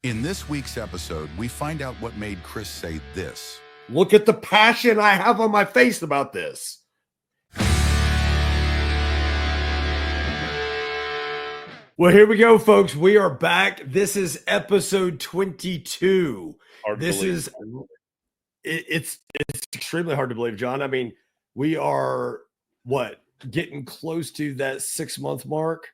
In this week's episode, we find out what made Chris say this. Look at the passion I have on my face about this. Well, here we go, folks. We are back. This is episode 22. It's extremely hard to believe, John. I mean, we are getting close to that 6-month mark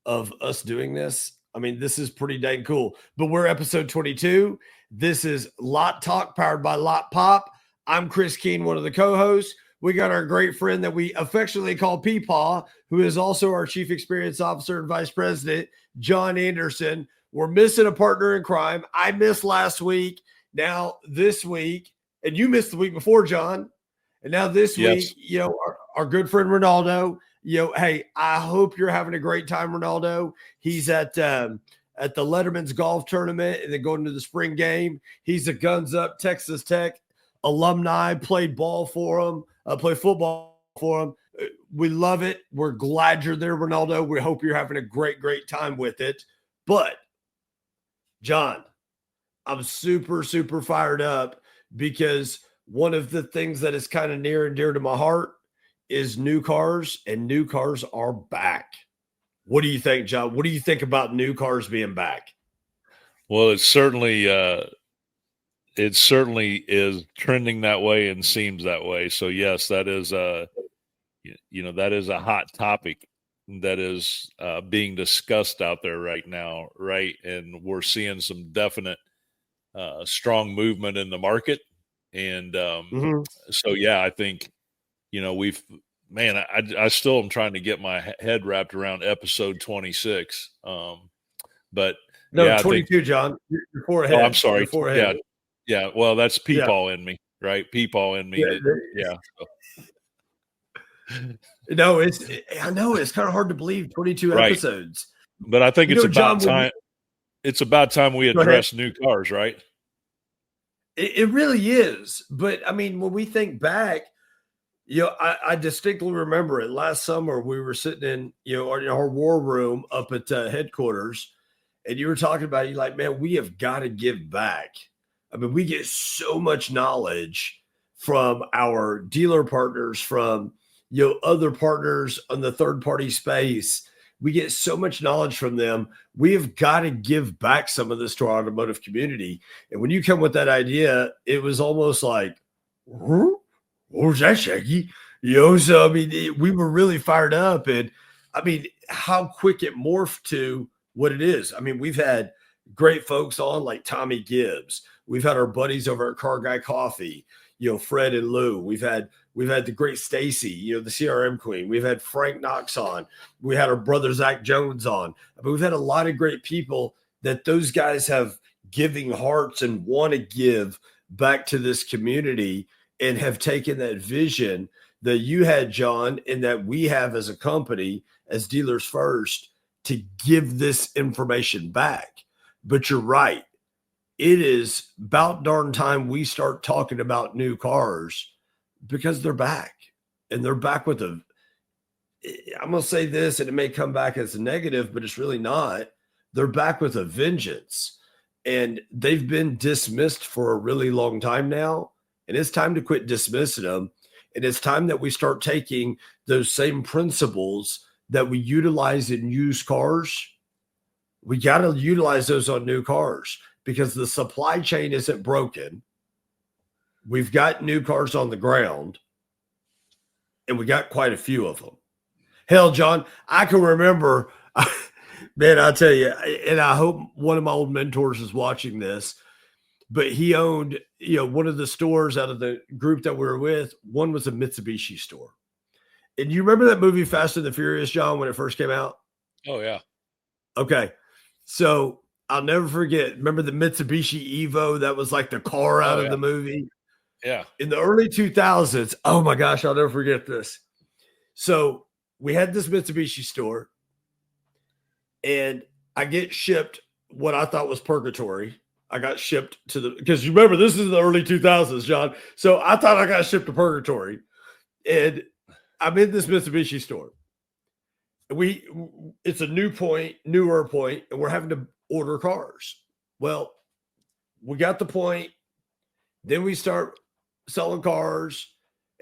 of us doing this. I mean, this is pretty dang cool. But we're episode 22. This is Lot Talk powered by Lotpop. I'm Chris Keene, one of the co-hosts. We got our great friend that we affectionately call Peepaw, who is also our Chief Experience Officer and Vice President, John Anderson. We're missing a partner in crime. I missed last week. Now this week, and you missed the week before, John. And now this week, our good friend Ronaldo. Hey, I hope you're having a great time, Ronaldo. He's at the Letterman's golf tournament and then going to the spring game. He's a guns up Texas Tech alumni, played ball for him, played football for him. We love it. We're glad you're there, Ronaldo. We hope you're having a great, great time with it. But, John, I'm super, super fired up because one of the things that is kind of near and dear to my heart is new cars, and new cars are back. What do you think, John? What do you think about new cars being back? Well, it certainly is trending that way and seems that way. So yes, that is that is a hot topic that is being discussed out there right now, right? And we're seeing some definite strong movement in the market, and so yeah, I think. I still am trying to get my head wrapped around episode 26. But no, yeah, 22, John. You're 4 ahead. Oh, I'm sorry. Ahead. Yeah. Well, that's Peepaw in me, right? Peepaw in me. No, I know it's kind of hard to believe 22 episodes. But I think it's about time. It's about time we address new cars, right? It really is. But I mean, when we think back, I distinctly remember it. Last summer, we were sitting in, our war room up at headquarters, and you were talking about, you're like, man, we have got to give back. I mean, we get so much knowledge from our dealer partners, from, other partners on the third-party space. We get so much knowledge from them. We have got to give back some of this to our automotive community. And when you come with that idea, it was almost like, what was that, Shaggy? So I mean, we were really fired up, and I mean, how quick it morphed to what it is. I mean, we've had great folks on like Tommy Gibbs. We've had our buddies over at Car Guy Coffee, Fred and Lou. We've had the great Stacy, the CRM queen. We've had Frank Knox on. We had our brother Zach Jones on. I mean, we've had a lot of great people that those guys have giving hearts and want to give back to this community, and have taken that vision that you had, John, and that we have as a company, as Dealers First, to give this information back. But you're right. It is about darn time we start talking about new cars, because they're back. And they're back with I'm going to say this, and it may come back as a negative, but it's really not. They're back with a vengeance. And they've been dismissed for a really long time now. And it's time to quit dismissing them. And it's time that we start taking those same principles that we utilize in used cars. We got to utilize those on new cars, because the supply chain isn't broken. We've got new cars on the ground, and we got quite a few of them. Hell, John, I can remember, man, I'll tell you, and I hope one of my old mentors is watching this, but he owned, one of the stores out of the group that we were with. One was a Mitsubishi store. And you remember that movie Fast and the Furious, John, when it first came out? Oh, yeah. Okay. So I'll never forget. Remember the Mitsubishi Evo? That was like the car out of the movie. Yeah. In the early 2000s. Oh my gosh, I'll never forget this. So we had this Mitsubishi store, and I get shipped what I thought was purgatory. I got shipped because you remember, this is the early 2000s, John. So I thought I got shipped to purgatory, and I'm in this Mitsubishi store. It's a newer point, and we're having to order cars. Well, we got the point. Then we start selling cars.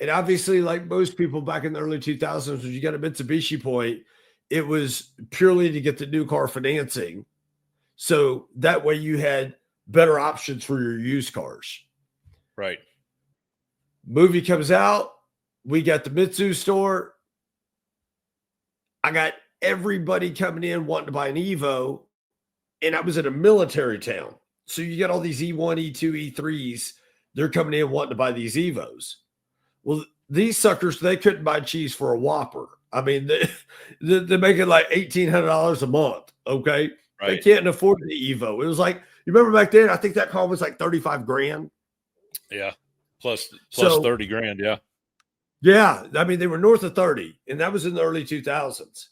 And obviously, like most people back in the early 2000s, when you got a Mitsubishi point, it was purely to get the new car financing. So that way you had better options for your used cars. Right. Movie comes out. We got the Mitsu store. I got everybody coming in wanting to buy an Evo. And I was in a military town. So you got all these E1, E2, E3s. They're coming in wanting to buy these Evos. Well, these suckers, they couldn't buy cheese for a Whopper. I mean, they're making like $1,800 a month. Okay. Right. They can't afford the Evo. It was like, you remember back then, I think that car was like 35 grand. Yeah. Plus 30 grand. Yeah. Yeah. I mean, they were north of 30, and that was in the early 2000s.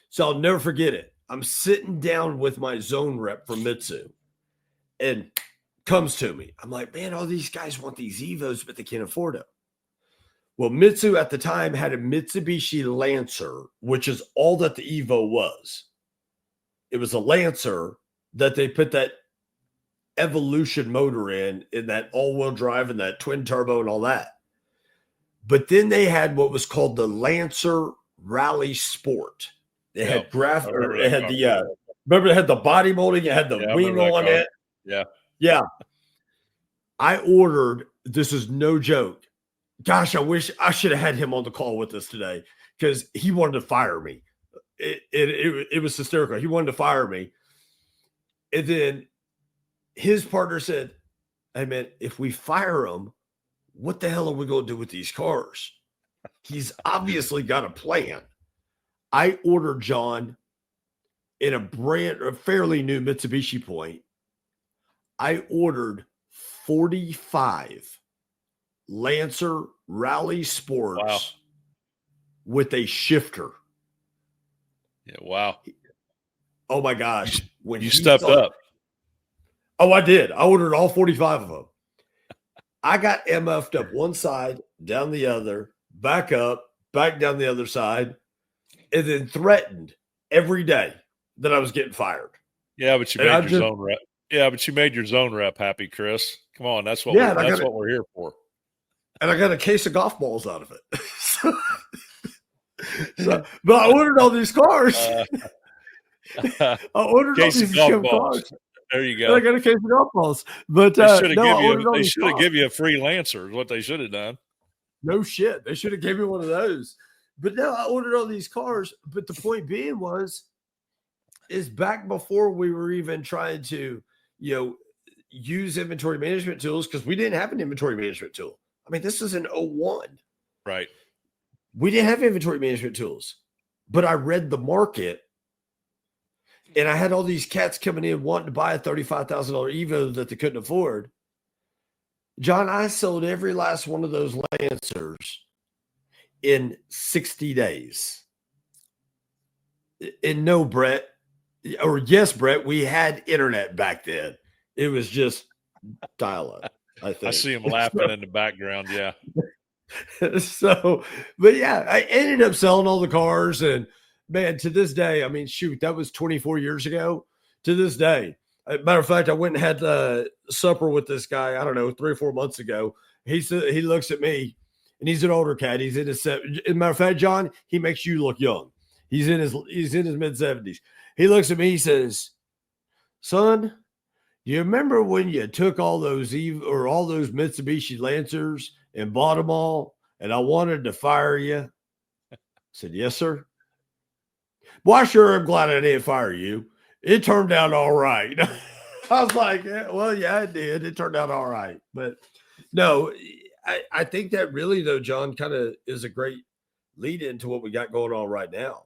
So I'll never forget it. I'm sitting down with my zone rep from Mitsu, and comes to me. I'm like, man, all these guys want these Evos, but they can't afford them. Well, Mitsu at the time had a Mitsubishi Lancer, which is all that the Evo was. It was a Lancer that they put that Evolution motor in that all-wheel drive and that twin turbo and all that. But then they had what was called the Lancer Rally Sport. They had it had the remember, it had the body molding, it had the wing on it. Yeah. Yeah. I ordered, this is no joke. Gosh, I wish I should have had him on the call with us today because he wanted to fire me. It was hysterical. He wanted to fire me. And then his partner said, hey, man, if we fire him, what the hell are we going to do with these cars? He's obviously got a plan. I ordered John in a fairly new Mitsubishi point. I ordered 45 Lancer Rally Sports with a shifter. Yeah, wow. Oh my gosh. When you stepped up. Oh, I did. I ordered all 45 of them. I got MF'd up one side, down the other, back up, back down the other side, and then threatened every day that I was getting fired. Yeah, but you made your zone rep. Yeah, but you made your zone rep happy, Chris. Come on, that's what what we're here for. And I got a case of golf balls out of it. But I ordered all these cars. I ordered all these cars. There you go. I got a case of golf balls. But they should have given you a free Lancer, is what they should have done. No shit. They should have gave me one of those. But no, I ordered all these cars. But the point being is back before we were even trying to, use inventory management tools, because we didn't have an inventory management tool. I mean, this is in 01. Right. We didn't have inventory management tools, but I read the market, and I had all these cats coming in wanting to buy a $35,000 Evo that they couldn't afford. John, I sold every last one of those Lancers in 60 days. And no, Brett, or yes, Brett, we had internet back then. It was just dial-up, I think. I see him laughing in the background, yeah. So, but yeah, I ended up selling all the cars, and man, to this day, I mean, shoot, that was 24 years ago. To this day, matter of fact, I went and had supper with this guy, I don't know, 3 or 4 months ago. He looks at me, and he's an older cat. He's in his, as a matter of fact, John, he makes you look young. He's in his mid-70s. He looks at me, he says, son, you remember when you took all those Mitsubishi Lancers and bought them all, and I wanted to fire you? I said, yes, sir. Well, I sure am glad I didn't fire you. It turned out all right. I was like, yeah, it did. It turned out all right. But no, I think that really, though, John, kind of is a great lead into what we got going on right now.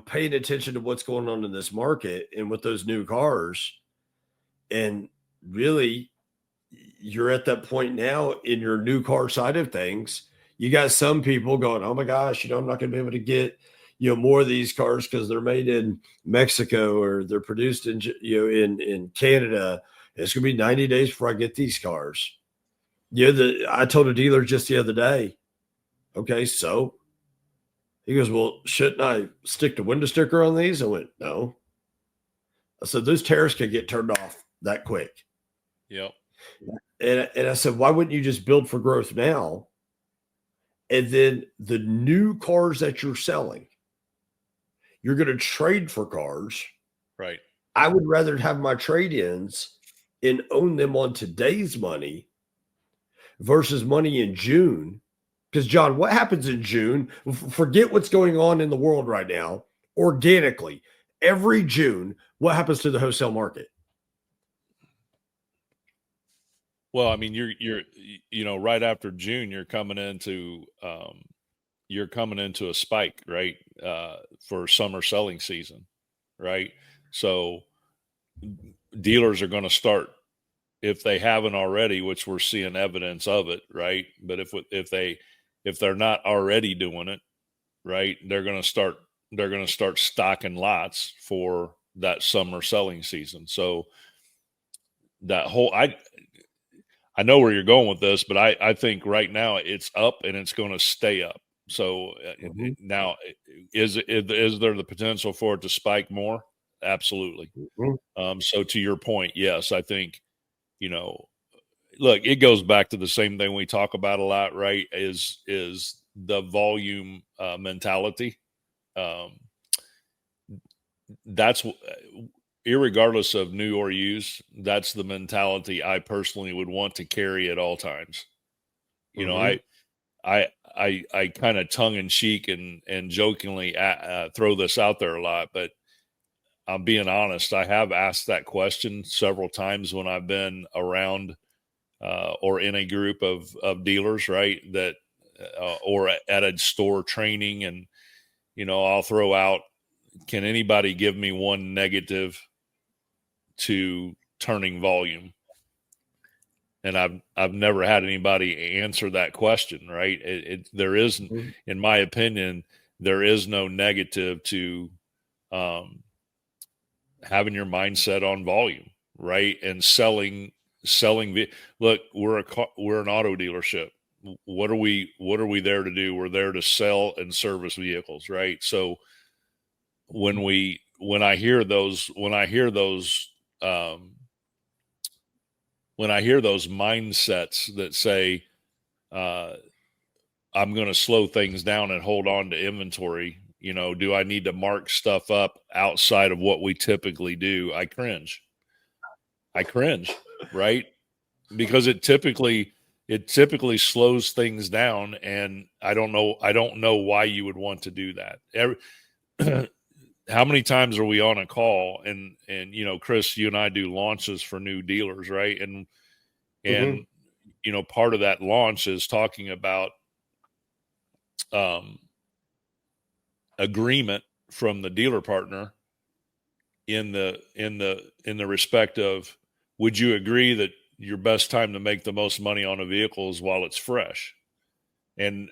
Paying attention to what's going on in this market and with those new cars. And really, you're at that point now in your new car side of things. You got some people going, oh my gosh, I'm not going to be able to get, more of these cars because they're made in Mexico or they're produced in, in Canada. It's going to be 90 days before I get these cars. I told a dealer just the other day, okay, so he goes, well, shouldn't I stick the window sticker on these? I went, no. So those tariffs can get turned off that quick. Yep. And I said, why wouldn't you just build for growth now? And then the new cars that you're selling, you're going to trade for cars. Right. I would rather have my trade-ins and own them on today's money versus money in June. Because, John, what happens in June? Forget what's going on in the world right now. Organically, every June, what happens to the wholesale market? Well, I mean, you're right after June, you're coming into a spike, right? For summer selling season, right? So dealers are going to start, if they haven't already, which we're seeing evidence of it, right? But if they're not already doing it, right, they're going to start stocking lots for that summer selling season. So that whole I know where you're going with this, but I think right now it's up and it's going to stay up. So now, is there the potential for it to spike more? Absolutely. So to your point, yes, I think, look, it goes back to the same thing we talk about a lot, right? Is the volume mentality. That's irregardless of new or used, that's the mentality I personally would want to carry at all times. I kind of tongue in cheek and jokingly throw this out there a lot, but I'm being honest. I have asked that question several times when I've been around or in a group of dealers, right? That or at a store training, and I'll throw out, can anybody give me one negative to turning volume? And I've never had anybody answer that question, right? There is, in my opinion, there is no negative to having your mindset on volume, right? And selling. Look, we're an auto dealership. What are we there to do? We're there to sell and service vehicles, right? So when I hear those mindsets that say, I'm going to slow things down and hold on to inventory, do I need to mark stuff up outside of what we typically do? I cringe, right? Because it typically slows things down. And I don't know why you would want to do that. How many times are we on a call and Chris, you and I do launches for new dealers, right? And part of that launch is talking about agreement from the dealer partner in the respect of, would you agree that your best time to make the most money on a vehicle is while it's fresh? And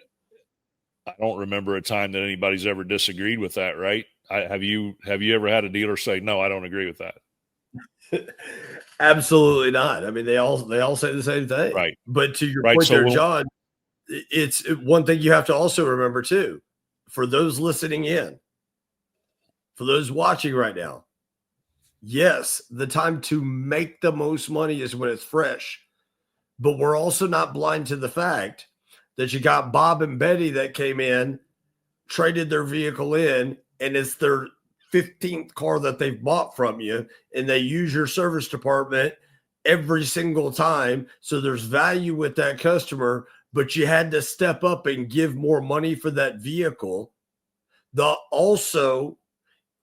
I don't remember a time that anybody's ever disagreed with that, right? Have you ever had a dealer say, no, I don't agree with that? Absolutely not. I mean, they all say the same thing. Right. But to your right. point So there, John, it's one thing you have to also remember too, for those listening in, for those watching right now. Yes, the time to make the most money is when it's fresh, but we're also not blind to the fact that you got Bob and Betty that came in, traded their vehicle in, and it's their 15th car that they've bought from you, and they use your service department every single time. So there's value with that customer, but you had to step up and give more money for that vehicle. Also,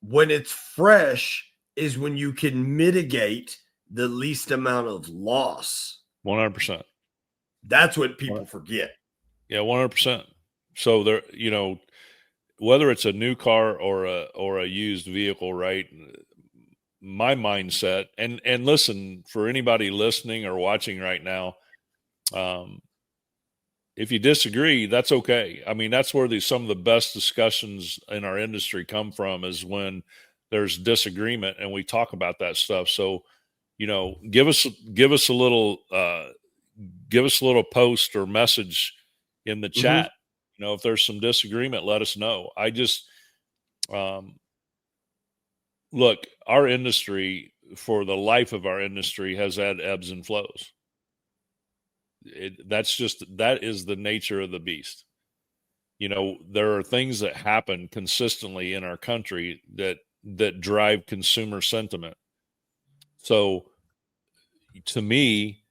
when it's fresh is when you can mitigate the least amount of loss. 100%. That's what people forget. Yeah, 100%. So there, whether it's a new car or a used vehicle, right? My mindset, and listen, for anybody listening or watching right now, if you disagree, that's okay. I mean, that's where some of the best discussions in our industry come from, is when there's disagreement and we talk about that stuff. So, give us a little post or message in the chat. If there's some disagreement, let us know. I just, look, our industry, for the life of our industry, has had ebbs and flows. That is the nature of the beast. There are things that happen consistently in our country that drive consumer sentiment. So to me,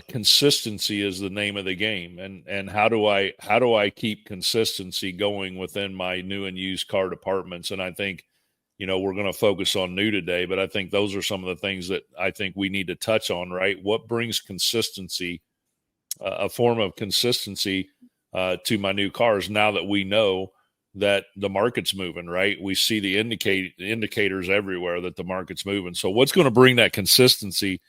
consistency is the name of the game. And how do I keep consistency going within my new and used car departments? And I think, we're going to focus on new today, but I think those are some of the things that I think we need to touch on, right? What brings consistency, a form of consistency to my new cars, now that we know that the market's moving, right? We see the indicators everywhere that the market's moving. So what's going to bring that consistency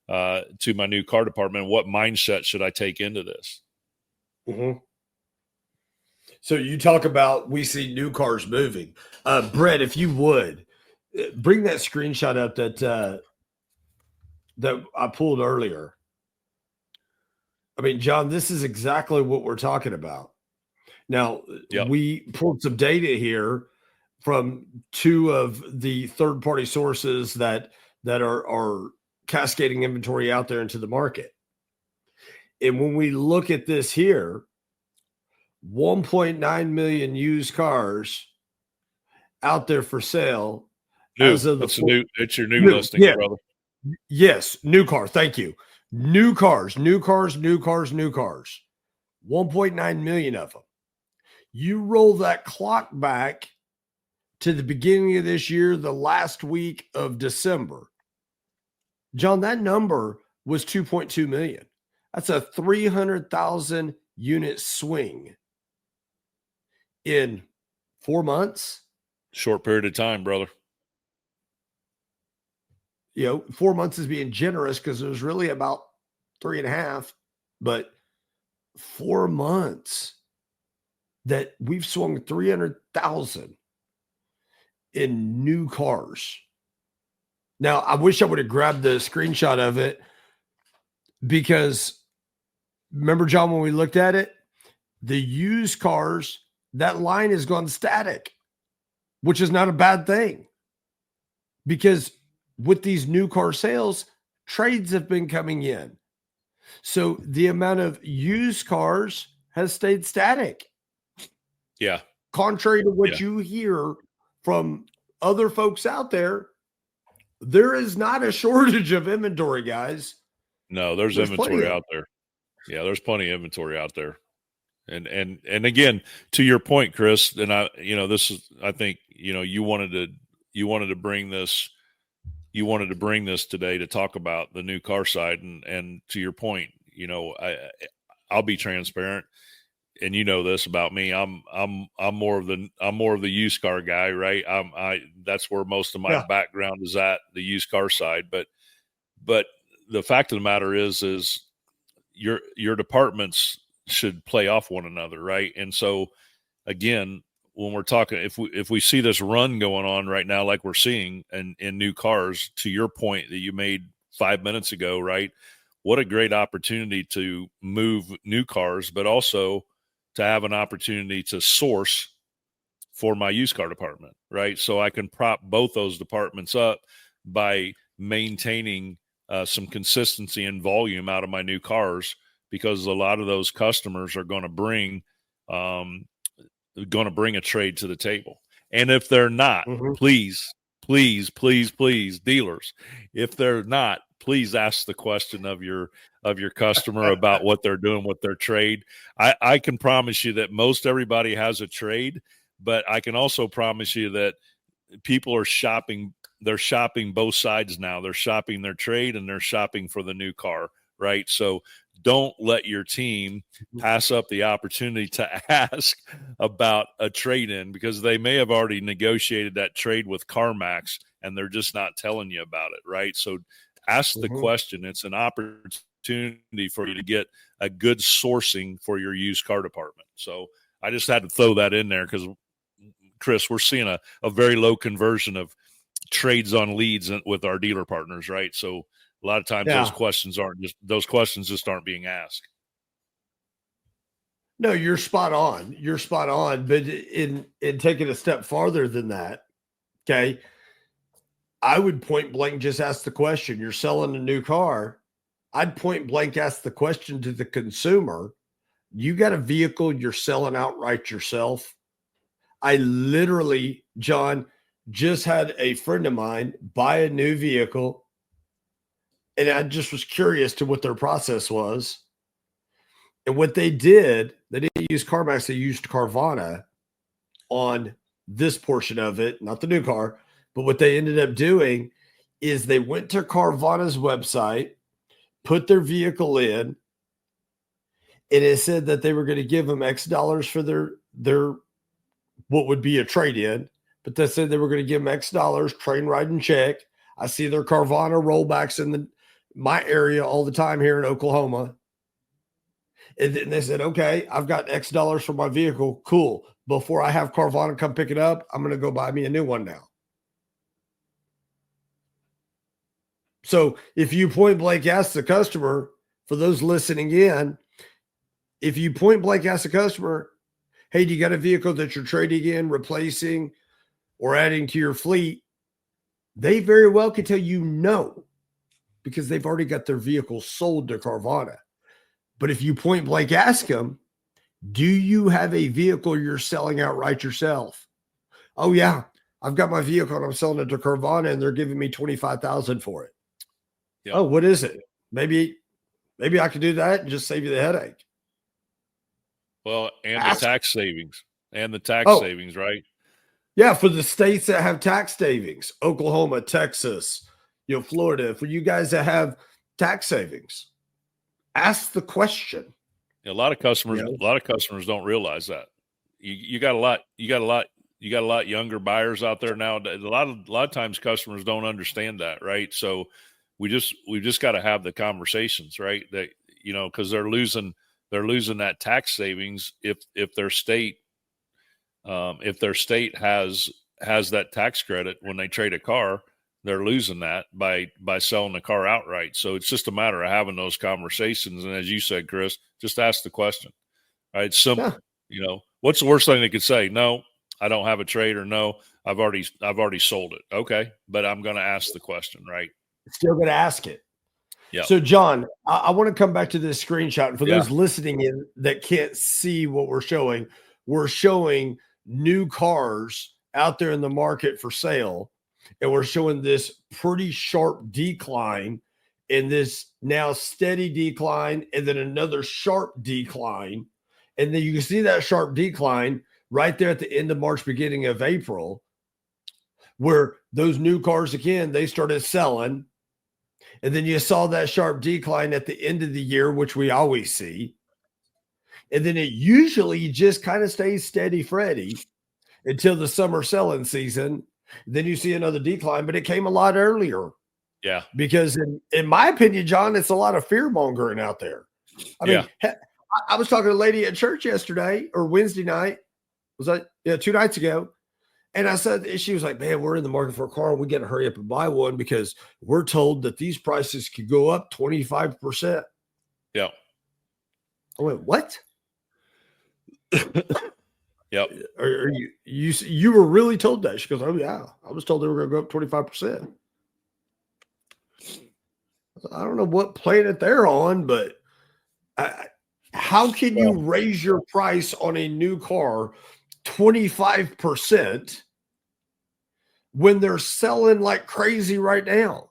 to my new car department? What mindset should I take into this? Mm-hmm. So you talk about, we see new cars moving. Brett, if you would bring that screenshot up that I pulled earlier. I mean, John, this is exactly what we're talking about. Now, Yep. We pulled some data here from two of the third-party sources that are cascading inventory out there into the market. And when we look at this here, 1.9 million used cars out there for sale. It's your new listing, yeah. brother. Yes, new car. Thank you. New cars. 1.9 million of them. You roll that clock back to the beginning of this year, the last week of December. John, that number was 2.2 million. That's a 300,000 unit swing in 4 months. Short period of time, brother. 4 months is being generous because it was really about 3.5, but 4 months that we've swung 300,000 in new cars. Now, I wish I would have grabbed the screenshot of it, because remember, John, when we looked at it, the used cars, that line has gone static, which is not a bad thing, because with these new car sales, trades have been coming in. So the amount of used cars has stayed static. Yeah. Contrary to what you hear from other folks out there, there is not a shortage of inventory, guys. No, there's inventory out there. Yeah, there's plenty of inventory out there. And again, to your point, Chris, and I think, you wanted to bring this today to talk about the new car side. And to your point, I'll be transparent, and this about me. I'm more of the used car guy, right? That's where most of my background is at, the used car side. But the fact of the matter is your departments should play off one another, right? And so again, when we're talking, if we see this run going on right now, like we're seeing in new cars, to your point that you made 5 minutes ago, right? What a great opportunity to move new cars, but also to have an opportunity to source for my used car department, right? So I can prop both those departments up by maintaining some consistency and volume out of my new cars, because a lot of those customers are going to bring a trade to the table. And if they're not, please, dealers, if they're not, please ask the question of your customer about what they're doing with their trade. I can promise you that most everybody has a trade, but I can also promise you that people are shopping. They're shopping both sides now. They're shopping their trade and they're shopping for the new car, right? So don't let your team pass up the opportunity to ask about a trade-in, because they may have already negotiated that trade with CarMax and they're just not telling you about it, right? So ask the question. It's an opportunity for you to get a good sourcing for your used car department. So I just had to throw that in there because, Chris, we're seeing a very low conversion of trades on leads with our dealer partners, right? So a lot of times those questions just aren't being asked. No, you're spot on. But in taking a step farther than that, Okay. I would point blank just ask the question. You're selling a new car. I'd point blank ask the question to the consumer. You got a vehicle you're selling outright yourself? I literally, John, just had a friend of mine buy a new vehicle, and I just was curious to what their process was. And what they did, they didn't use CarMax, they used Carvana on this portion of it, not the new car. But what they ended up doing is they went to Carvana's website, put their vehicle in, and it said that they were going to give them X dollars for their what would be a trade-in, but they said they were going to give them X dollars, train ride and check. I see their Carvana rollbacks in my area all the time here in Oklahoma. And then they said, okay, I've got X dollars for my vehicle. Cool. Before I have Carvana come pick it up, I'm going to go buy me a new one now. So if you point blank ask the customer, for those listening in, if you point blank ask the customer, hey, do you got a vehicle that you're trading in, replacing, or adding to your fleet? They very well could tell you no, because they've already got their vehicle sold to Carvana. But if you point blank ask them, do you have a vehicle you're selling outright yourself? Oh, yeah, I've got my vehicle and I'm selling it to Carvana and they're giving me $25,000 for it. Yep. Oh, what is it? Maybe I could do that and just save you the headache. Well, and the tax savings savings, right? Yeah, for the states that have tax savings, Oklahoma, Texas, Florida, for you guys that have tax savings, ask the question. A lot of customers don't realize that. You got a lot younger buyers out there now. A lot of times customers don't understand that, right? So we've just got to have the conversations, right? That because they're losing that tax savings if their state has that tax credit when they trade a car. They're losing that by selling the car outright. So it's just a matter of having those conversations. And as you said, Chris, just ask the question. Right? It's simple. Yeah. What's the worst thing they could say? No, I don't have a trade, or no, I've already sold it. Okay, but I'm going to ask the question, right? Still going to ask it. Yeah. So, John, I want to come back to this screenshot. And for those listening in that can't see what we're showing new cars out there in the market for sale. And we're showing this pretty sharp decline and this now steady decline and then another sharp decline. And then you can see that sharp decline right there at the end of March, beginning of April, where those new cars, again, they started selling. And then you saw that sharp decline at the end of the year, which we always see. And then it usually just kind of stays steady, Freddy, until the summer selling season. Then you see another decline, but it came a lot earlier. Yeah. Because in my opinion, John, it's a lot of fear mongering out there. I mean, I was talking to a lady at church yesterday or Wednesday night. Was that 2 nights ago? And I said, she was like, man, we're in the market for a car. We got to hurry up and buy one because we're told that these prices could go up 25%. Yeah. I went, what? Yep. Are you were really told that? She goes, oh yeah, I was told they were going to go up 25%. I don't know what planet they're on, but how can you raise your price on a new car 25% when they're selling like crazy right now?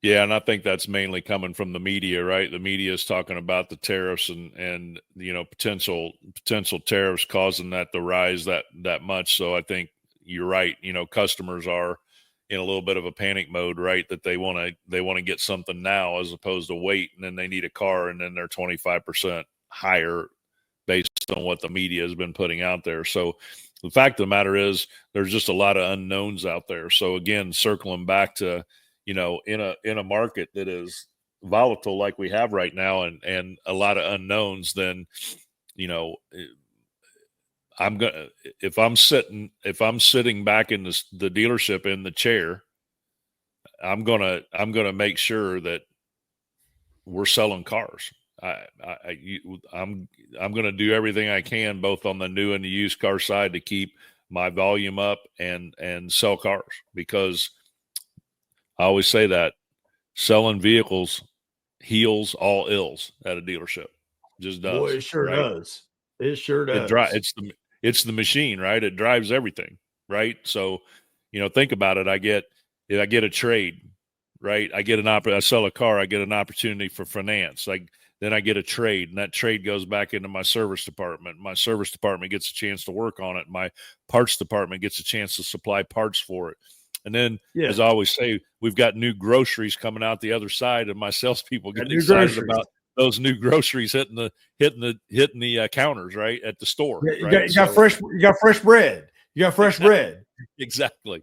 Yeah, and I think that's mainly coming from the media, right? The media is talking about the tariffs and potential tariffs causing that to rise that much. So I think you're right. Customers are in a little bit of a panic mode, right? That they want to get something now as opposed to wait, and then they need a car, and then they're 25% higher based on what the media has been putting out there. So the fact of the matter is, there's just a lot of unknowns out there. So again, circling back to in a market that is volatile like we have right now and a lot of unknowns, then, if I'm sitting back in the dealership in the chair, I'm going to make sure that we're selling cars. I'm going to do everything I can, both on the new and the used car side, to keep my volume up and sell cars, because I always say that selling vehicles heals all ills at a dealership. Just Boy, does, it sure right? does. It sure It does. it's the machine, right? It drives everything, right? So, think about it. If I get a trade, right? I sell a car, I get an opportunity for finance. Then I get a trade, and that trade goes back into my service department. My service department gets a chance to work on it. My parts department gets a chance to supply parts for it. And then, Yeah, as I always say, we've got new groceries coming out the other side, and my salespeople got get new excited groceries. about those new groceries hitting the counters, right, at the store, Yeah, right? you got fresh bread. You got fresh bread. Exactly.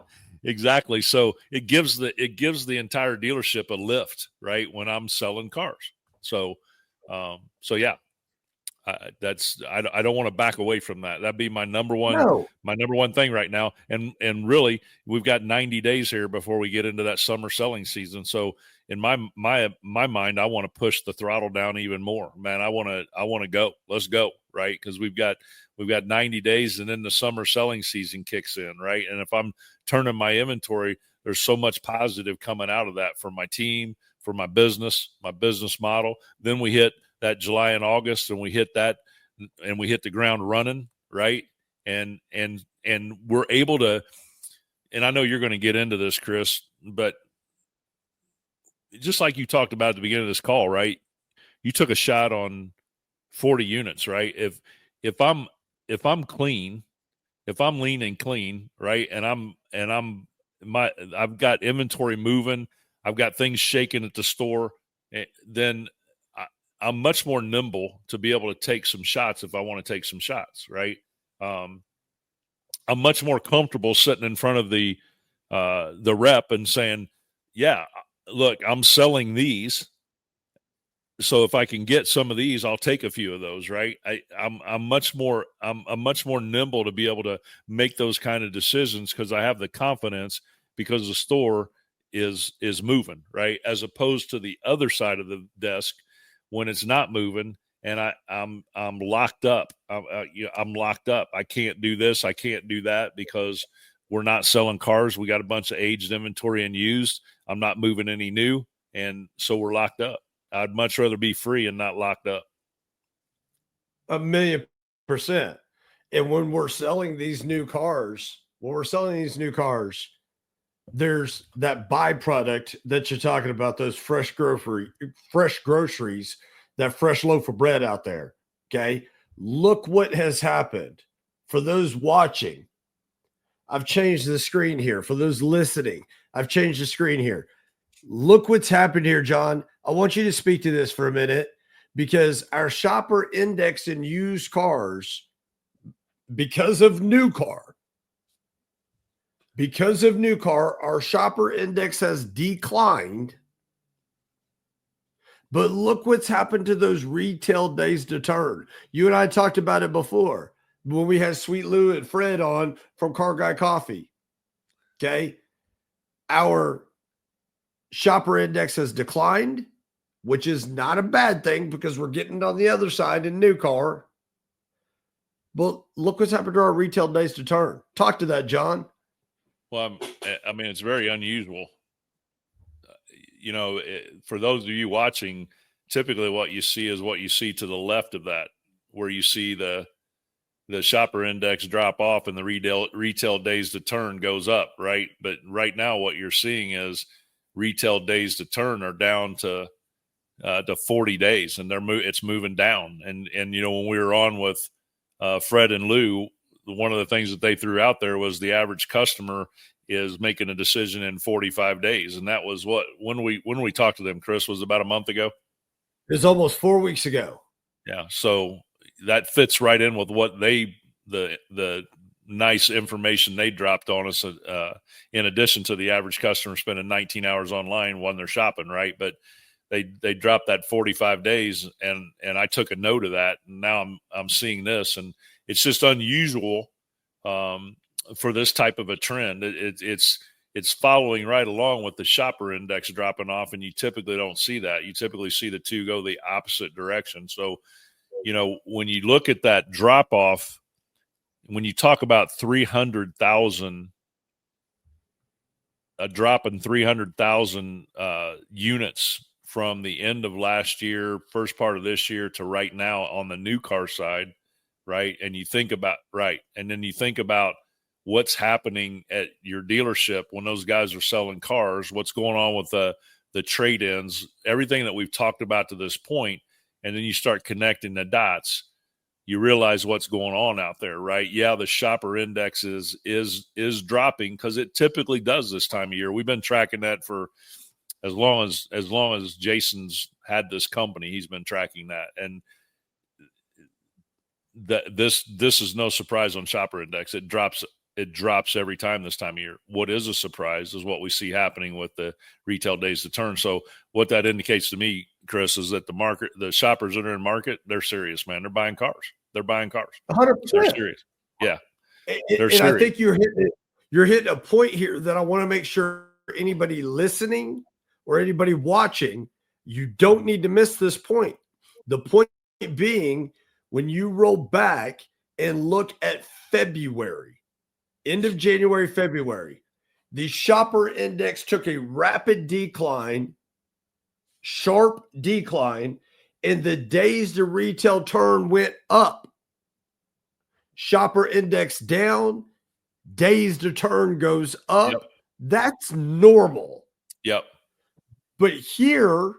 So it gives the entire dealership a lift, right, when I'm selling cars. So, yeah, I don't want to back away from that. That'd be my number No, one thing right now. And really, we've got 90 days here before we get into that summer selling season. So in my mind, I want to push the throttle down even more, man. I want to go. Let's go. Right. Cause we've got 90 days, and then the summer selling season kicks in. Right. And if I'm turning my inventory, there's so much positive coming out of that for my team, for my business model. Then we hit that July and August, and we hit the ground running, right? And we're able to, and I know you're going to get into this, Chris, but just like you talked about at the beginning of this call, right? You took a shot on 40 units, right? If I'm clean, if I'm lean and clean, right? I've got inventory moving, I've got things shaking at the store, then I'm much more nimble to be able to take some shots if I want to take some shots, right? I'm much more comfortable sitting in front of the rep and saying, yeah, look, I'm selling these. So if I can get some of these, I'll take a few of those, right? I'm much more nimble to be able to make those kind of decisions, because I have the confidence, because the store is moving, right? As opposed to the other side of the desk when it's not moving, and I'm locked up. I'm locked up. I can't do this. I can't do that, because we're not selling cars. We got a bunch of aged inventory and used. I'm not moving any new, and so we're locked up. I'd much rather be free and not locked up. 1,000,000%. And when we're selling these new cars, there's that byproduct that you're talking about, those fresh groceries, that fresh loaf of bread out there. Okay. Look what has happened for those watching. I've changed the screen here. For those listening, I've changed the screen here. Look what's happened here, John. I want you to speak to this for a minute, because our shopper index in used cars, because of new car, our shopper index has declined. But look what's happened to those retail days to turn. You and I talked about it before when we had Sweet Lou and Fred on from Car Guy Coffee. Okay. Our shopper index has declined, which is not a bad thing, because we're getting on the other side in new car. But look what's happened to our retail days to turn. Talk to that, John. Well, I mean, it's very unusual. For those of you watching, typically what you see is what you see to the left of that, where you see the shopper index drop off and the retail days to turn goes up, right? But right now, what you're seeing is retail days to turn are down to 40 days, and it's moving down. And when we were on with Fred and Lou, one of the things that they threw out there was the average customer is making a decision in 45 days. And that was when we talked to them, Chris, was about a month ago. It was almost 4 weeks ago. Yeah. So that fits right in with what the nice information they dropped on us, in addition to the average customer spending 19 hours online when they're shopping, right? But they dropped that 45 days, and I took a note of that, and now I'm seeing this, and it's just unusual for this type of a trend. It's following right along with the shopper index dropping off, and you typically don't see that. You typically see the two go the opposite direction. So, when you look at that drop off, when you talk about 300,000, a drop in 300,000 units from the end of last year, first part of this year to right now on the new car side, right? And you think about, right. And then you think about what's happening at your dealership when those guys are selling cars, what's going on with the trade-ins, everything that we've talked about to this point, and then you start connecting the dots, you realize what's going on out there, right? Yeah, the shopper index is dropping because it typically does this time of year. We've been tracking that for as long as Jason's had this company. He's been tracking that, and this is no surprise on shopper index. It drops every time this time of year. What is a surprise is what we see happening with the retail days to turn. So what that indicates to me, Chris, is that the shoppers that are in market, they're serious, man. They're buying cars. 100%. They're serious. Yeah. And serious. I think you're hitting a point here that I want to make sure anybody listening or anybody watching, you don't need to miss this point. The point being, when you roll back and look at February, end of January, February, the shopper index took a rapid decline, sharp decline, and the days to retail turn went up. Shopper index down, days to turn goes up. Yep. That's normal. Yep. But here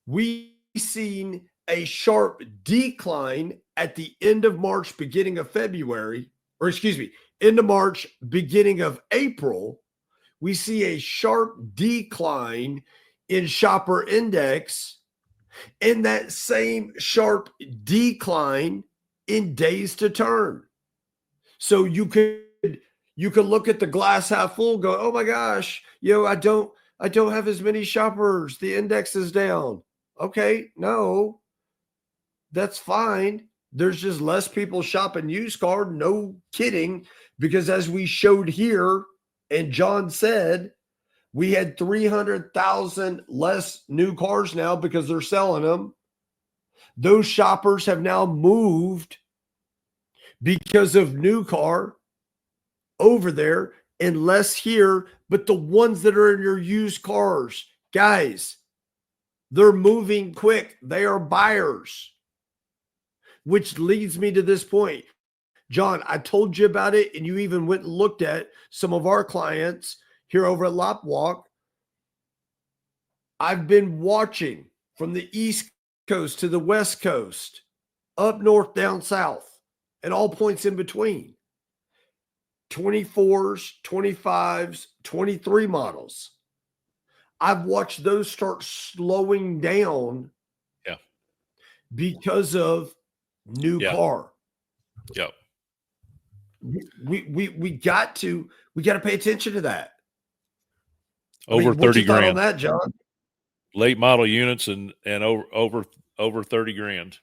we seen a sharp decline at the end of March, beginning of February, or excuse me, end of March, beginning of April. We see a sharp decline in shopper index, and that same sharp decline in days to turn. So you could look at the glass half full, go, oh my gosh, I don't have as many shoppers. The index is down. Okay, no, that's fine. There's just less people shopping used car. No kidding. Because as we showed here, and John said, we had 300,000 less new cars now because they're selling them. Those shoppers have now moved because of new car over there and less here. But the ones that are in your used cars, guys, they're moving quick. They are buyers, which leads me to this point. John, I told you about it, and you even went and looked at some of our clients here over at Lotpop. I've been watching from the East Coast to the West Coast, up north, down south, and all points in between. 24s, 25s, 23 models. I've watched those start slowing down because of new car. Yep. We got to pay attention to that. Over 30 grand on that, John. Late model units and over 30 grand.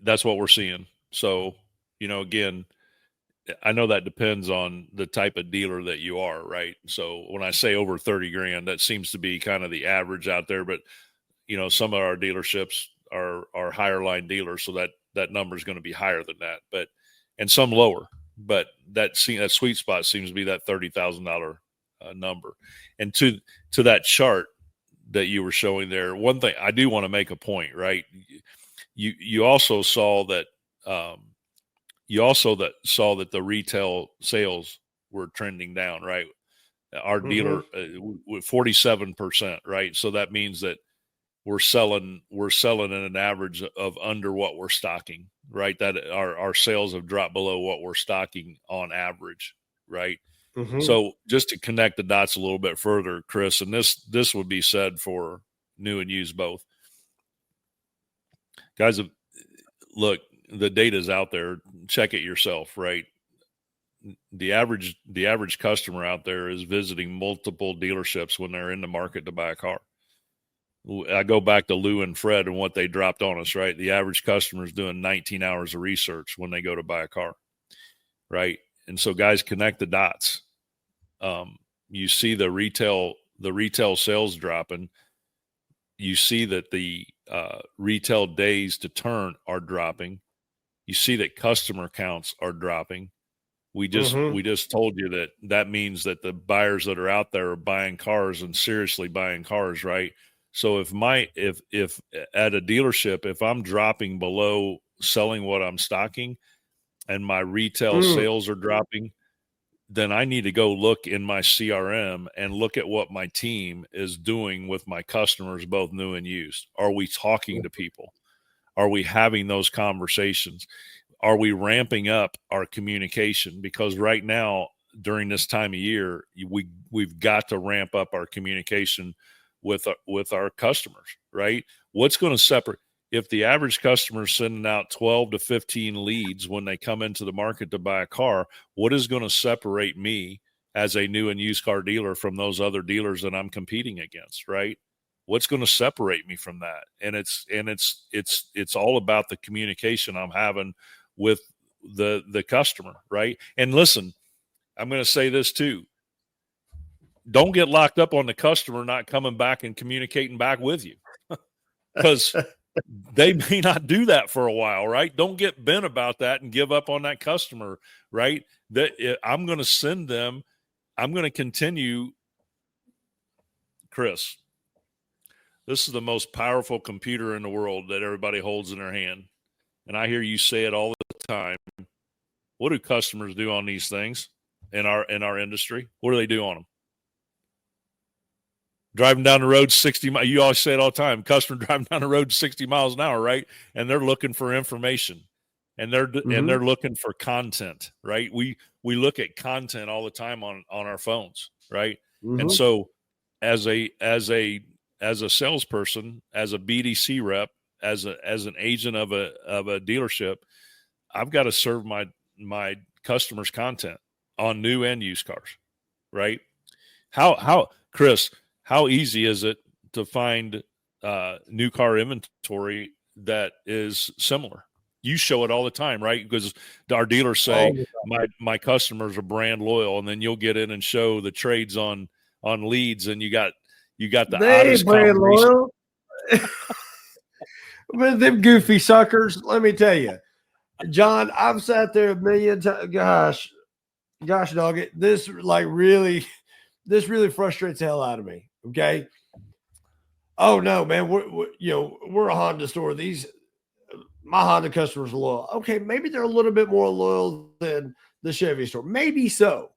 That's what we're seeing. So, again, I know that depends on the type of dealer that you are, right? So when I say over 30 grand, that seems to be kind of the average out there. But, some of our dealerships are higher line dealers, so that number is going to be higher than that. But and some lower. But that sweet spot seems to be that $30,000 number. And to that chart that you were showing there, one thing I do want to make a point, right? You also saw that the retail sales were trending down, right? Our dealer with 47%, right? So that means that we're selling at an average of under what we're stocking, right? That our sales have dropped below what we're stocking on average, right? So just to connect the dots a little bit further, Chris, and this would be said for new and used both. Guys, look, the data's out there. Check it yourself, right? The average customer out there is visiting multiple dealerships when they're in the market to buy a car. I go back to Lou and Fred and what they dropped on us, right? The average customer is doing 19 hours of research when they go to buy a car, right? And so, guys, connect the dots. You see the retail sales dropping. You see that the retail days to turn are dropping. You see that customer counts are dropping. We just told you that means that the buyers that are out there are buying cars and seriously buying cars, right? So if at a dealership, if I'm dropping below selling what I'm stocking and my retail sales are dropping, then I need to go look in my CRM and look at what my team is doing with my customers, both new and used. Are we talking to people? Are we having those conversations? Are we ramping up our communication? Because right now, during this time of year, we've got to ramp up our communication with our customers, right? What's going to separate? If the average customer is sending out 12 to 15 leads when they come into the market to buy a car, what is going to separate me as a new and used car dealer from those other dealers that I'm competing against, right? What's going to separate me from that? And it's all about the communication I'm having with the customer, right? And listen, I'm going to say this too. Don't get locked up on the customer not coming back and communicating back with you, because they may not do that for a while, right? Don't get bent about that and give up on that customer, right? I'm going to send them. I'm going to continue. Chris, this is the most powerful computer in the world that everybody holds in their hand. And I hear you say it all the time. What do customers do on these things in our industry? What do they do on them? Driving down the road 60 miles. You always say it all the time. Customer driving down the road 60 miles an hour, right? And they're looking for information, and they're looking for content, right? We look at content all the time on our phones, right? And so as a salesperson, as a BDC rep, as an agent of a dealership, I've got to serve my customers content on new and used cars, right? How Chris, how easy is it to find new car inventory that is similar? You show it all the time, right? Because our dealers say my customers are brand loyal, and then you'll get in and show the trades on leads, and you got the oddest brand loyal. But them goofy suckers, let me tell you, John, I've sat there a million times. Gosh, dog, this really frustrates the hell out of me. Okay. Oh no, man, we're a Honda store. My Honda customers are loyal. Okay, maybe they're a little bit more loyal than the Chevy store. Maybe so.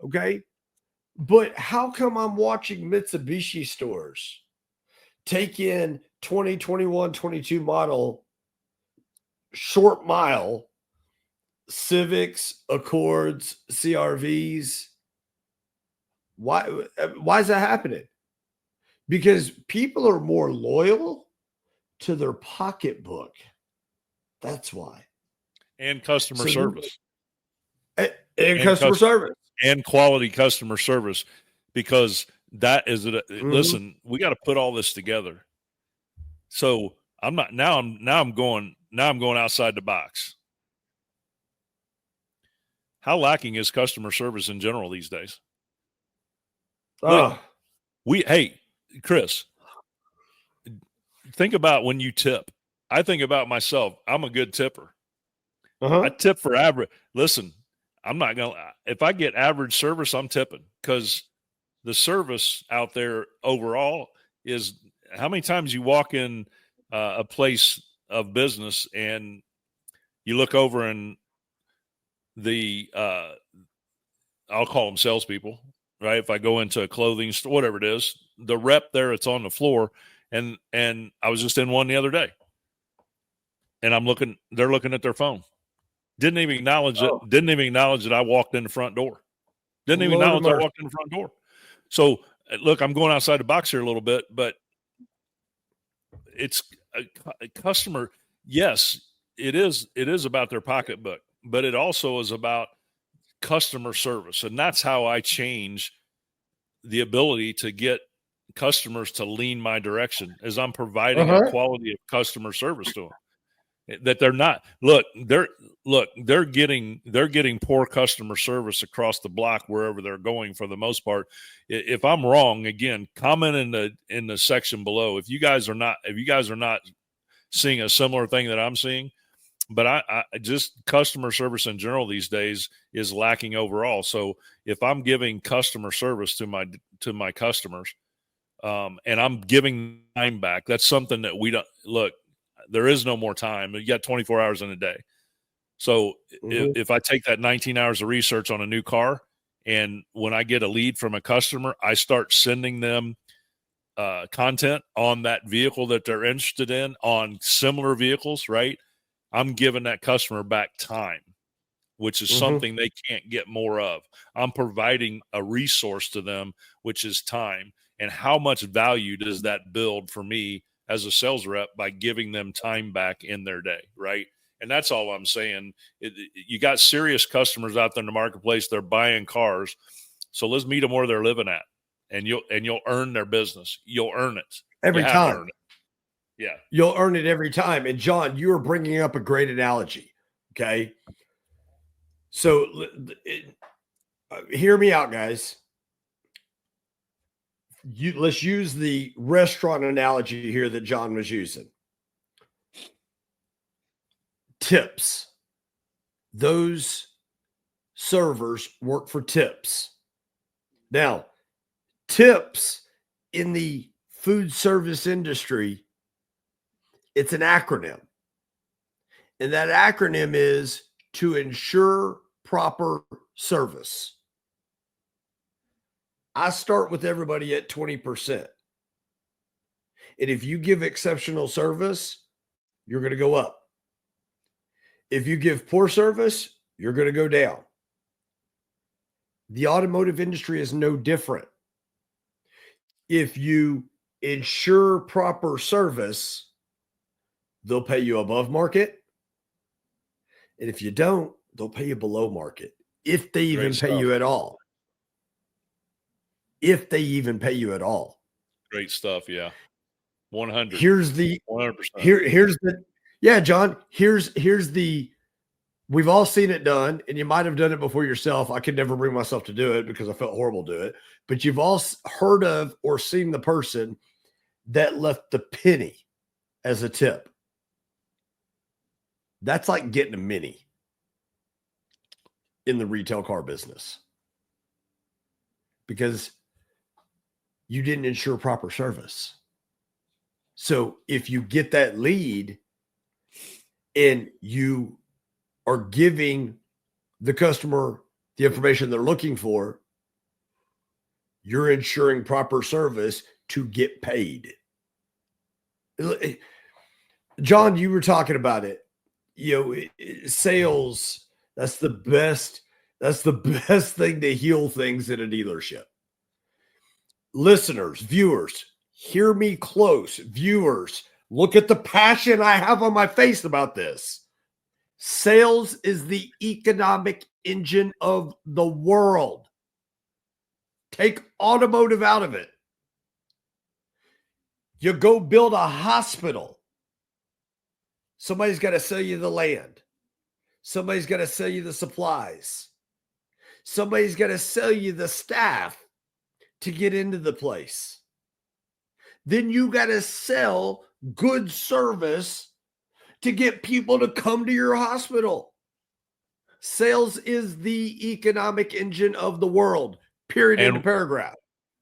Okay. But how come I'm watching Mitsubishi stores take in 2021, 22 model short mile Civics, Accords, CRVs? Why is that happening? Because people are more loyal to their pocketbook. That's why. And customer service. And customer service. And quality customer service, because that is it. Listen, we got to put all this together. So I'm going outside the box. How lacking is customer service in general these days? Look, Chris, think about when you tip. I think about myself. I'm a good tipper. I tip for average. Listen, I'm not going to, if I get average service, I'm tipping, because the service out there overall is, how many times you walk in a place of business and you look over and I'll call them salespeople, right? If I go into a clothing store, whatever it is, the rep there, it's on the floor. And I was just in one the other day, and they're looking at their phone. Didn't even acknowledge it. Didn't even acknowledge that I walked in the front door. Didn't even acknowledge I walked in the front door. So look, I'm going outside the box here a little bit, but it's a customer. Yes, it is about their pocketbook, but it also is about customer service. And that's how I change the ability to get customers to lean my direction, as I'm providing a quality of customer service to them. That they're getting poor customer service across the block wherever they're going, for the most part. If I'm wrong, again, comment in the section below. If you guys are not seeing a similar thing that I'm seeing, but I just customer service in general these days is lacking overall. So if I'm giving customer service to my customers, and I'm giving time back, that's something that we don't look. There is no more time. You got 24 hours in a day. So if I take that 19 hours of research on a new car, and when I get a lead from a customer, I start sending them content on that vehicle that they're interested in, on similar vehicles, right? I'm giving that customer back time, which is something they can't get more of. I'm providing a resource to them, which is time. And how much value does that build for me as a sales rep by giving them time back in their day, right? And that's all I'm saying. You got serious customers out there in the marketplace. They're buying cars. So let's meet them where they're living at. And you'll earn their business. You'll earn it. Every time. Yeah. You'll earn it every time. And John, you are bringing up a great analogy. Okay. So hear me out, guys. Let's use the restaurant analogy here that John was using. Tips. Those servers work for tips. Now, tips in the food service industry, it's an acronym. And that acronym is to ensure proper service. I start with everybody at 20%. And if you give exceptional service, you're going to go up. If you give poor service, you're going to go down. The automotive industry is no different. If you ensure proper service, they'll pay you above market. And if you don't, they'll pay you below market. If they even pay you at all. If they even pay you at all. Great stuff. Yeah. 100. Here's the 100%. Here's the, yeah, John, here's the, we've all seen it done, and you might have done it before yourself. I could never bring myself to do it because I felt horrible to do it. But you've all heard of or seen the person that left the penny as a tip. That's like getting a mini in the retail car business because you didn't ensure proper service. So if you get that lead and you are giving the customer the information they're looking for, you're ensuring proper service to get paid. John, you were talking about it. You know, sales, that's the best thing to heal things in a dealership. Listeners, viewers, hear me close. Viewers, look at the passion I have on my face about this. Sales is the economic engine of the world. Take automotive out of it. You go build a hospital. Somebody's got to sell you the land. Somebody's got to sell you the supplies. Somebody's got to sell you the staff to get into the place. Then you got to sell good service to get people to come to your hospital. Sales is the economic engine of the world, period, end of paragraph.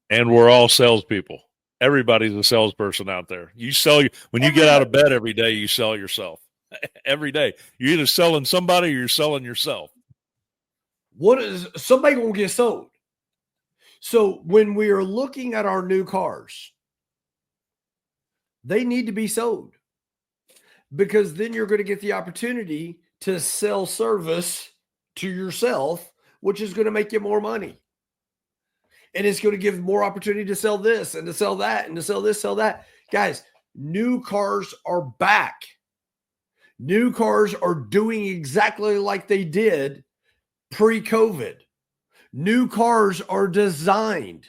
And we're all salespeople. Everybody's a salesperson out there. You sell, when you get out of bed every day, you sell yourself. Every day. You're either selling somebody or you're selling yourself. What is somebody going to get sold? So when we are looking at our new cars, they need to be sold because then you're going to get the opportunity to sell service to yourself, which is going to make you more money. And it's going to give more opportunity to sell this and to sell that and to sell this, sell that. Guys, new cars are back. New cars are doing exactly like they did pre-COVID. New cars are designed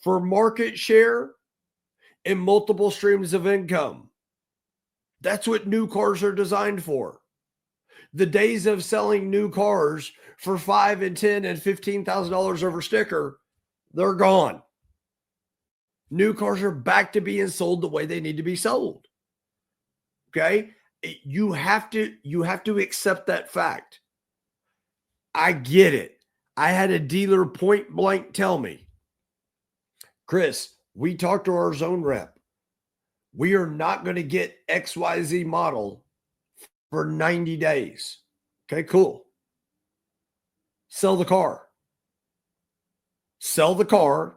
for market share and multiple streams of income. That's what new cars are designed for. The days of selling new cars for $5,000 and $10,000 and $15,000 over sticker, they're gone. New cars are back to being sold the way they need to be sold. Okay? You have to accept that fact. I get it. I had a dealer point blank tell me, Chris, we talked to our zone rep. We are not going to get XYZ model for 90 days. Okay, cool. Sell the car. Sell the car.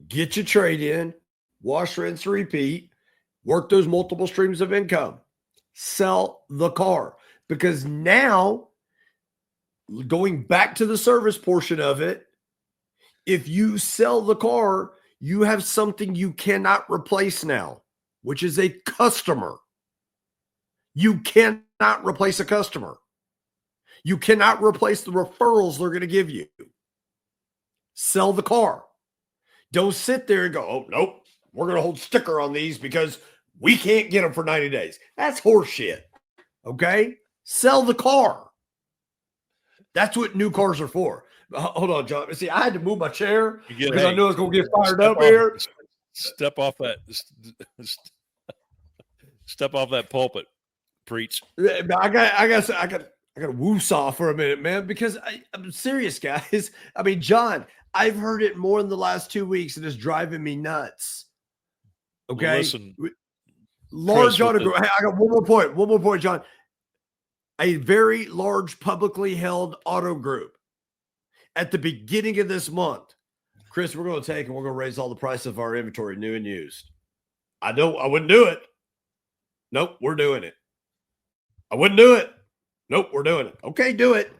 Get your trade in. Wash, rinse, repeat. Work those multiple streams of income. Sell the car. Because now, going back to the service portion of it, if you sell the car, you have something you cannot replace now, which is a customer. You cannot replace a customer. You cannot replace the referrals they're going to give you. Sell the car. Don't sit there and go, oh, nope, we're going to hold sticker on these because we can't get them for 90 days. That's horseshit. Okay? Sell the car. That's what new cars are for. Hold on, John. See, I had to move my chair because I knew I was going to get fired up here. Step off that pulpit. Preach. I got to woo-saw for a minute, man, because I'm serious, guys. I mean, John, I've heard it more in the last 2 weeks, and it's driving me nuts. Okay? Well, listen, large Chris, auto group. I got one more point, John. A very large publicly held auto group at the beginning of this month. Chris, we're going to take and we're going to raise all the price of our inventory, new and used. I wouldn't do it. Nope, we're doing it. I wouldn't do it. Nope, we're doing it. Okay, do it.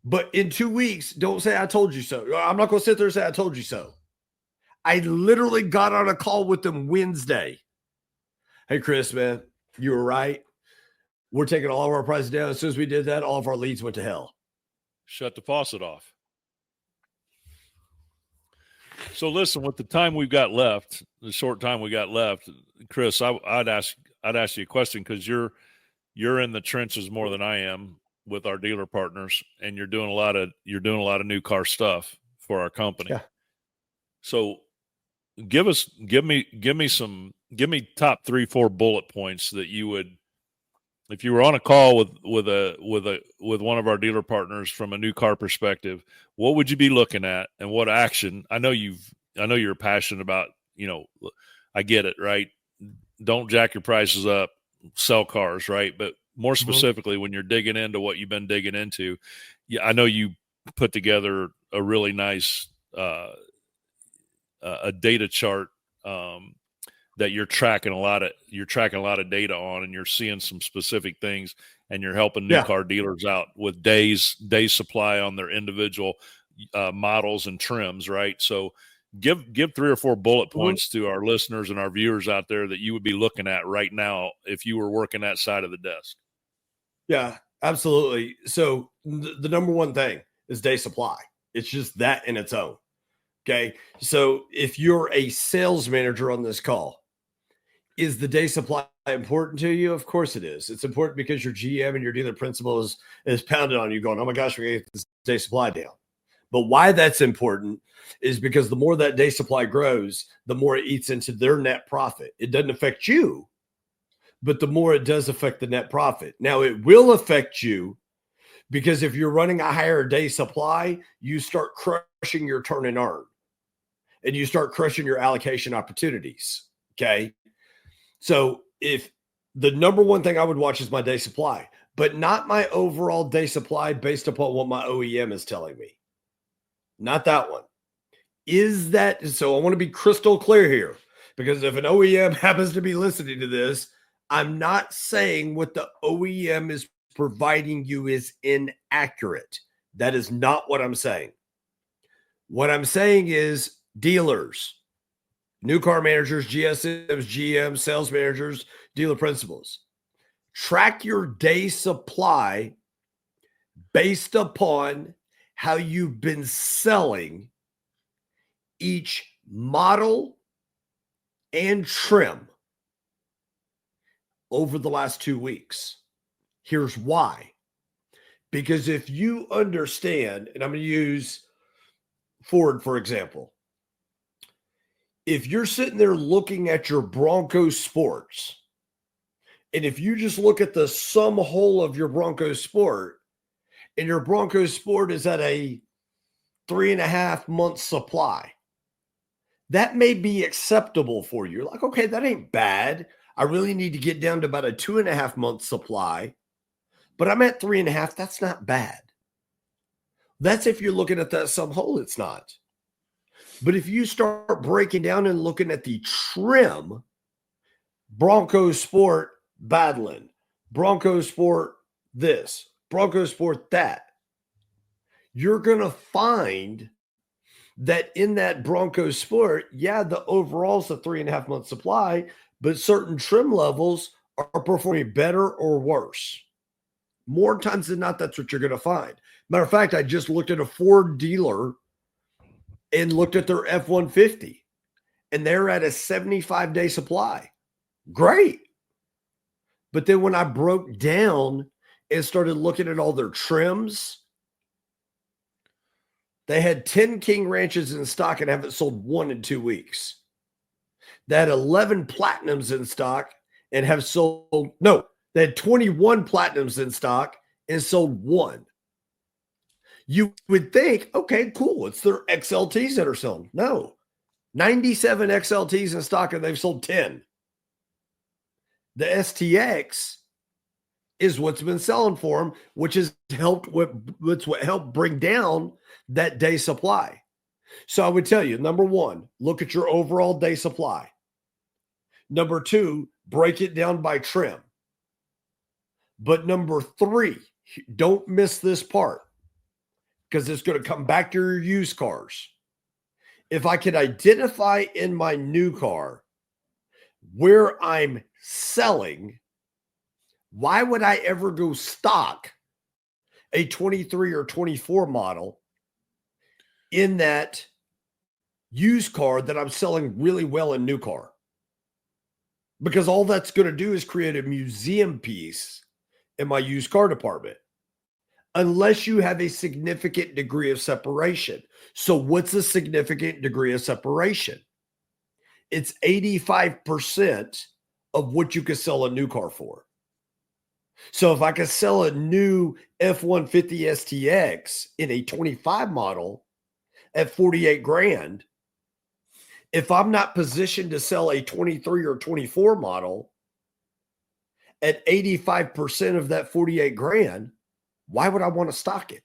But in 2 weeks, don't say I told you so. I'm not going to sit there and say I told you so. I literally got on a call with them Wednesday. Hey, Chris, man, you were right. We're taking all of our prices down. As soon as we did that, all of our leads went to hell. Shut the faucet off. So listen, with the time we've got left, the short time we got left, Chris, I'd ask you a question because you're in the trenches more than I am with our dealer partners, and you're doing a lot of new car stuff for our company. Yeah. So give me top 3-4 bullet points that you would, if you were on a call with one of our dealer partners from a new car perspective, what would you be looking at and what action? I know you're passionate about, I get it, right? Don't jack your prices up, sell cars, right? But more specifically, when you're digging into what you've been digging into, I know you put together a really nice a data chart that you're tracking a lot of data on, and you're seeing some specific things, and you're helping new car dealers out with days supply on their individual models and trims, right? So give 3 or 4 bullet points to our listeners and our viewers out there that you would be looking at right now if you were working that side of the desk. Yeah, absolutely. So the number one thing is day supply. It's just that in its own. Okay. So if you're a sales manager on this call, is the day supply important to you? Of course it is. It's important because your GM and your dealer principal is pounding on you going, oh my gosh, we got to get this day supply down. But why that's important is because the more that day supply grows, the more it eats into their net profit. It doesn't affect you, but the more it does affect the net profit. Now it will affect you because if you're running a higher day supply, you start crushing your turn and earn, and you start crushing your allocation opportunities. Okay. So if the number one thing I would watch is my day supply, but not my overall day supply based upon what my OEM is telling me. Not that one. Is that so? I want to be crystal clear here, because if an OEM happens to be listening to this, I'm not saying what the OEM is providing you is inaccurate. That is not what I'm saying. What I'm saying is dealers, new car managers, GSMs, GMs, sales managers, dealer principals, track your day supply based upon how you've been selling each model and trim over the last 2 weeks. Here's why. Because if you understand, and I'm going to use Ford, for example, if you're sitting there looking at your Bronco Sports And if you just look at the sum whole of your Bronco Sport, and your Bronco Sport is at a 3.5 month supply, that may be acceptable for you. You're like, okay, that ain't bad. I really need to get down to about a 2.5 month supply, but I'm at 3.5. That's not bad. That's if you're looking at that sum whole, it's not. But if you start breaking down and looking at the trim, Bronco Sport Badland, Bronco Sport this, Bronco Sport that, you're going to find that in that Bronco Sport, yeah, the overall is a 3.5 month supply, but certain trim levels are performing better or worse. More times than not, that's what you're going to find. Matter of fact, I just looked at a Ford dealer and looked at their F-150, and they're at a 75-day supply. Great. But then when I broke down and started looking at all their trims, they had 10 King Ranches in stock and haven't sold one in 2 weeks. They had 11 Platinums in stock and have sold, no, they had 21 Platinums in stock and sold one. You would think, okay, cool, it's their XLTs that are selling. No, 97 XLTs in stock and they've sold 10. The STX is what's been selling for them, which has helped what's what helped bring down that day supply. So I would tell you, number one, look at your overall day supply. Number two, break it down by trim. But number three, don't miss this part because it's going to come back to your used cars. If I could identify in my new car where I'm selling, why would I ever go stock a 23 or 24 model in that used car that I'm selling really well in new car? Because all that's going to do is create a museum piece in my used car department, unless you have a significant degree of separation. So what's a significant degree of separation? It's 85% of what you could sell a new car for. So if I could sell a new F-150 STX in a 25 model at 48 grand, if I'm not positioned to sell a 23 or 24 model at 85% of that 48 grand, why would I want to stock it?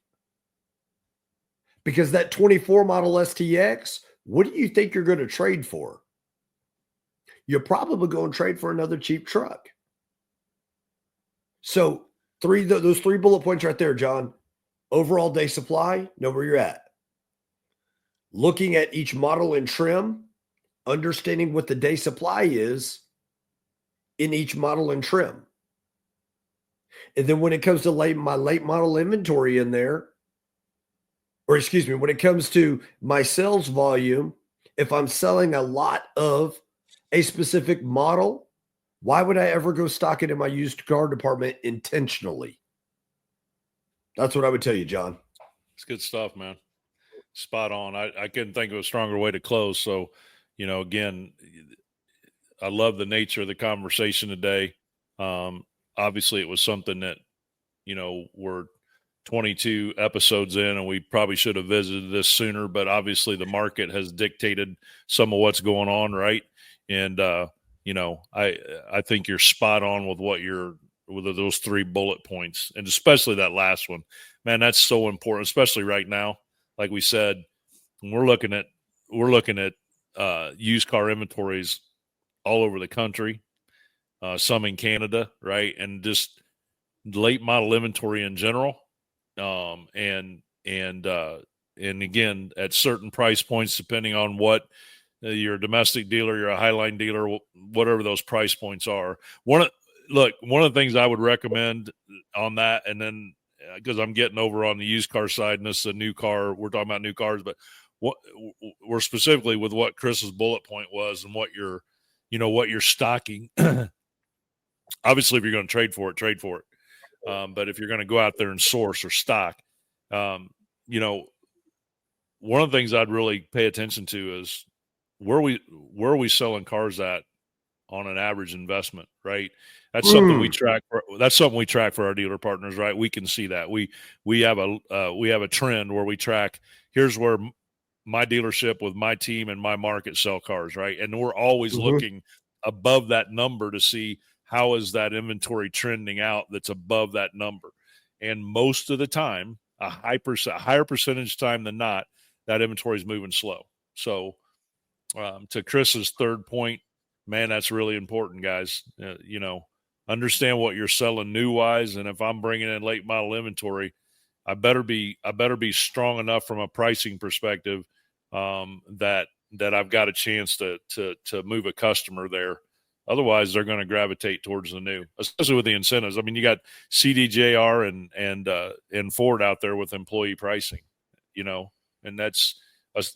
Because that 24 model STX, what do you think you're going to trade for? You're probably going to trade for another cheap truck. So those three bullet points right there, John. Overall day supply, know where you're at. Looking at each model and trim, understanding what the day supply is in each model and trim. And then when it comes to my late model inventory in there, or excuse me, when it comes to my sales volume, if I'm selling a lot of a specific model, why would I ever go stock it in my used car department intentionally? That's what I would tell you, John. It's good stuff, man. Spot on. I couldn't think of a stronger way to close. So, again, I love the nature of the conversation today. Obviously it was something that, we're 22 episodes in and we probably should have visited this sooner, but obviously the market has dictated some of what's going on. Right. And, I think you're spot on with with those 3 bullet points, and especially that last one, man, that's so important, especially right now. Like we said, we're looking at used car inventories all over the country, some in Canada, right? And just late model inventory in general. And again, at certain price points, depending on what you're a domestic dealer, you're a Highline dealer, whatever those price points are. One of the things I would recommend on that, and then because I'm getting over on the used car side and this is a new car, we're talking about new cars, but we're specifically with what Chris's bullet point was and what you're stocking. Obviously, if you're going to trade for it. But if you're going to go out there and source or stock, one of the things I'd really pay attention to is where are we selling cars at on an average investment, right? That's something we track. That's something we track for our dealer partners, right? We can see that we have a trend where we track. Here's where my dealership with my team and my market sell cars, right? And we're always looking above that number to see how is that inventory trending out that's above that number. And most of the time, a higher percentage time than not, that inventory is moving slow. So to Chris's third point, man, that's really important, guys. Understand what you're selling new wise, and if I'm bringing in late model inventory, I better be strong enough from a pricing perspective that I've got a chance to move a customer there. Otherwise, they're going to gravitate towards the new, especially with the incentives. I mean, you got CDJR and Ford out there with employee pricing, and that's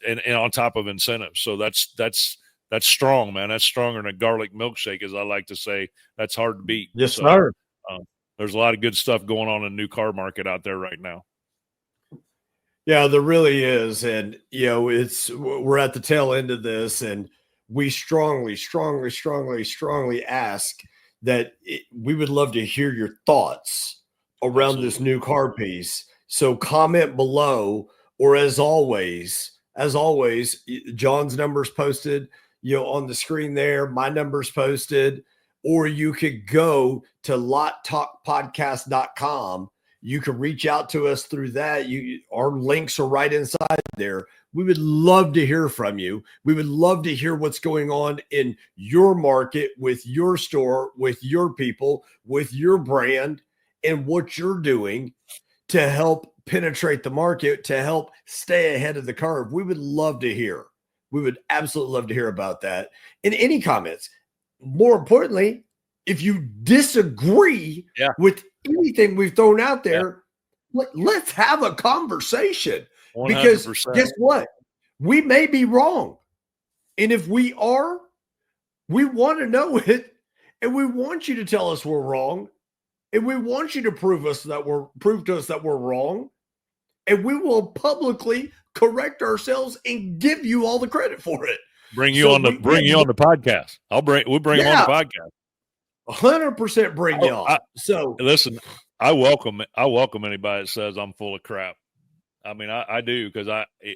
and on top of incentives. So that's strong, man. That's stronger than a garlic milkshake, as I like to say. That's hard to beat. Yes, sir. There's a lot of good stuff going on in the new car market out there right now. Yeah, there really is. And, we're at the tail end of this, and we strongly ask that we would love to hear your thoughts around this new car piece. So comment below, or as always, John's number's posted, on the screen there, my number's posted, or you could go to lottalkpodcast.com. You can reach out to us through that. Our links are right inside there. We would love to hear from you. We would love to hear what's going on in your market, with your store, with your people, with your brand, and what you're doing to help penetrate the market, to help stay ahead of the curve. We would love to hear. We would absolutely love to hear about that. And any comments. More importantly, if you disagree with anything we've thrown out there, let's have a conversation. 100%. Because guess what? We may be wrong. And if we are, we want to know it. And we want you to tell us we're wrong. And we want you to prove to us that we're wrong. And we will publicly correct ourselves and give you all the credit for it. Bring you on the podcast. We'll bring you on the podcast. 100% bring you on. So listen, I welcome anybody that says I'm full of crap. I mean, I do, because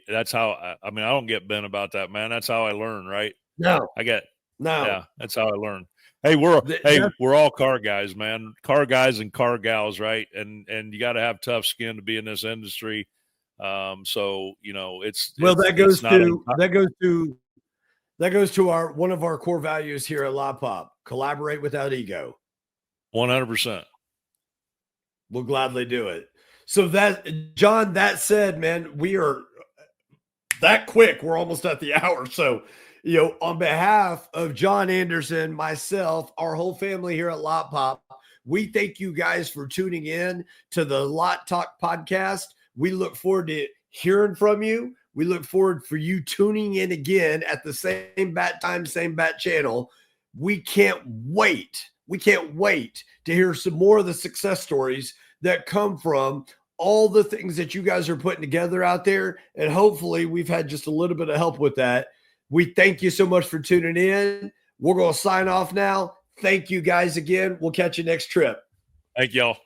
that's how I don't get bent about that, man. That's how I learn, right? Yeah, that's how I learn. Hey, we're all car guys, man. Car guys and car gals, right? And you got to have tough skin to be in this industry. So that goes to one of our core values here at Lotpop: collaborate without ego. 100%. We'll gladly do it. So John, that said, man, we are that quick. We're almost at the hour. So, on behalf of John Anderson, myself, our whole family here at Lotpop, we thank you guys for tuning in to the Lot Talk podcast. We look forward to hearing from you. We look forward for you tuning in again at the same bat time, same bat channel. We can't wait. We can't wait to hear some more of the success stories that come from all the things that you guys are putting together out there. And hopefully we've had just a little bit of help with that. We thank you so much for tuning in. We're going to sign off now. Thank you guys again. We'll catch you next trip. Thank y'all.